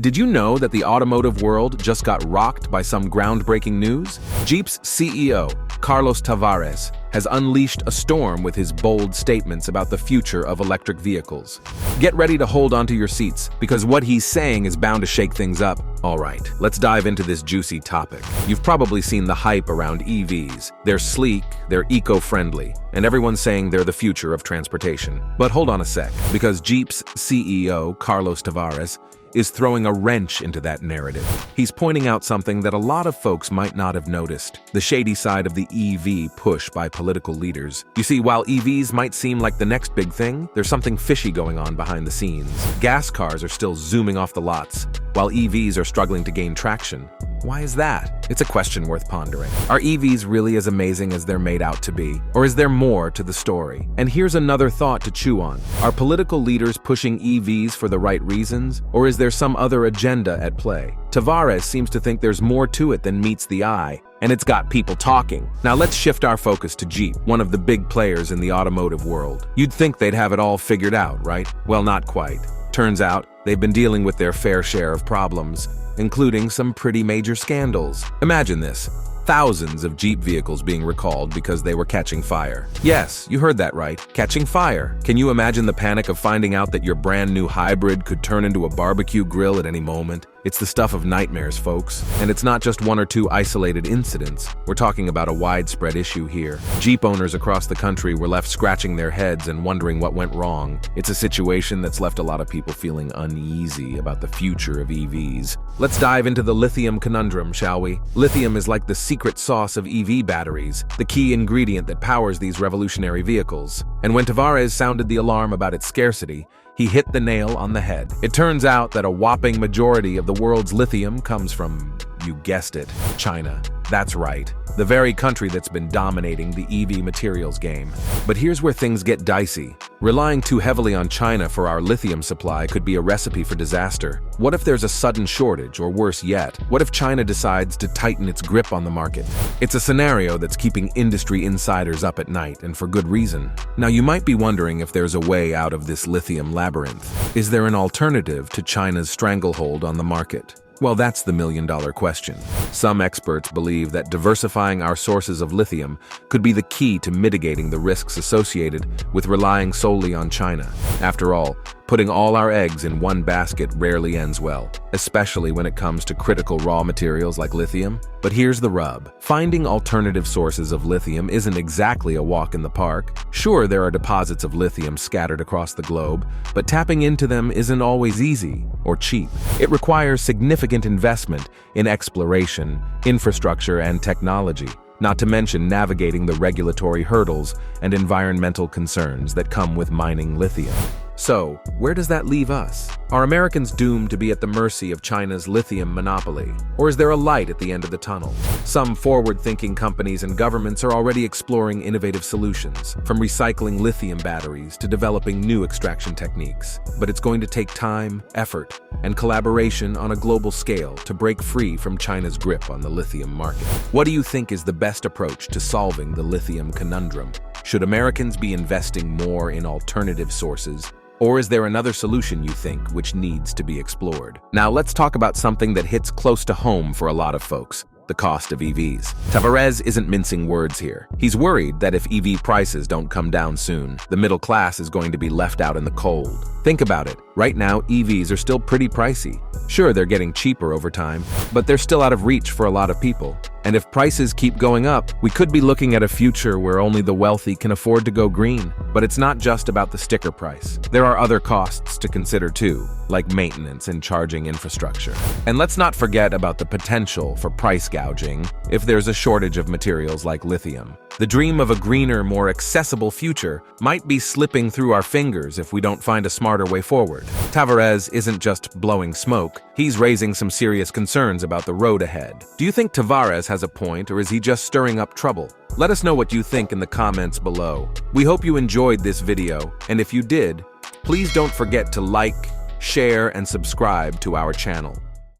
Did you know that the automotive world just got rocked by some groundbreaking news? Jeep's CEO, Carlos Tavares, has unleashed a storm with his bold statements about the future of electric vehicles. Get ready to hold onto your seats, because what he's saying is bound to shake things up. Alright, let's dive into this juicy topic. You've probably seen the hype around EVs. They're sleek, they're eco-friendly, and everyone's saying they're the future of transportation. But hold on a sec, because Jeep's CEO, Carlos Tavares, is throwing a wrench into that narrative. He's pointing out something that a lot of folks might not have noticed: the shady side of the EV push by political leaders. You see, while EVs might seem like the next big thing, there's something fishy going on behind the scenes. Gas cars are still zooming off the lots, while EVs are struggling to gain traction. Why is that? It's a question worth pondering. Are EVs really as amazing as they're made out to be? Or is there more to the story? And here's another thought to chew on. Are political leaders pushing EVs for the right reasons? Or is there some other agenda at play? Tavares seems to think there's more to it than meets the eye, and it's got people talking. Now let's shift our focus to Jeep, one of the big players in the automotive world. You'd think they'd have it all figured out, right? Well, not quite. Turns out, they've been dealing with their fair share of problems, including some pretty major scandals. Imagine this: thousands of Jeep vehicles being recalled because they were catching fire. Yes, you heard that right, catching fire. Can you imagine the panic of finding out that your brand new hybrid could turn into a barbecue grill at any moment? It's the stuff of nightmares, folks. And it's not just one or two isolated incidents. We're talking about a widespread issue here. Jeep owners across the country were left scratching their heads and wondering what went wrong. It's a situation that's left a lot of people feeling uneasy about the future of EVs. Let's dive into the lithium conundrum, shall we? Lithium is like the secret sauce of EV batteries, the key ingredient that powers these revolutionary vehicles. And when Tavares sounded the alarm about its scarcity, he hit the nail on the head. It turns out that a whopping majority of the world's lithium comes from, you guessed it, China. That's right, the very country that's been dominating the EV materials game. But here's where things get dicey. Relying too heavily on China for our lithium supply could be a recipe for disaster. What if there's a sudden shortage, or worse yet, what if China decides to tighten its grip on the market? It's a scenario that's keeping industry insiders up at night, and for good reason. Now, you might be wondering if there's a way out of this lithium labyrinth. Is there an alternative to China's stranglehold on the market? Well, that's the million-dollar question. Some experts believe that diversifying our sources of lithium could be the key to mitigating the risks associated with relying solely on China. After all, putting all our eggs in one basket rarely ends well, especially when it comes to critical raw materials like lithium. But here's the rub. Finding alternative sources of lithium isn't exactly a walk in the park. Sure, there are deposits of lithium scattered across the globe, but tapping into them isn't always easy or cheap. It requires significant investment in exploration, infrastructure, and technology, not to mention navigating the regulatory hurdles and environmental concerns that come with mining lithium. So, where does that leave us? Are Americans doomed to be at the mercy of China's lithium monopoly? Or is there a light at the end of the tunnel? Some forward-thinking companies and governments are already exploring innovative solutions, from recycling lithium batteries to developing new extraction techniques. But it's going to take time, effort, and collaboration on a global scale to break free from China's grip on the lithium market. What do you think is the best approach to solving the lithium conundrum? Should Americans be investing more in alternative sources? Or is there another solution, you think, which needs to be explored? Now let's talk about something that hits close to home for a lot of folks: the cost of EVs. Tavares isn't mincing words here. He's worried that if EV prices don't come down soon, the middle class is going to be left out in the cold. Think about it. Right now, EVs are still pretty pricey. Sure, they're getting cheaper over time, but they're still out of reach for a lot of people. And if prices keep going up, we could be looking at a future where only the wealthy can afford to go green. But it's not just about the sticker price. There are other costs to consider too, like maintenance and charging infrastructure. And let's not forget about the potential for price gouging if there's a shortage of materials like lithium. The dream of a greener, more accessible future might be slipping through our fingers if we don't find a smarter way forward. Tavares isn't just blowing smoke, he's raising some serious concerns about the road ahead. Do you think Tavares has a point, or is he just stirring up trouble? Let us know what you think in the comments below. We hope you enjoyed this video, and if you did, please don't forget to like, share, and subscribe to our channel.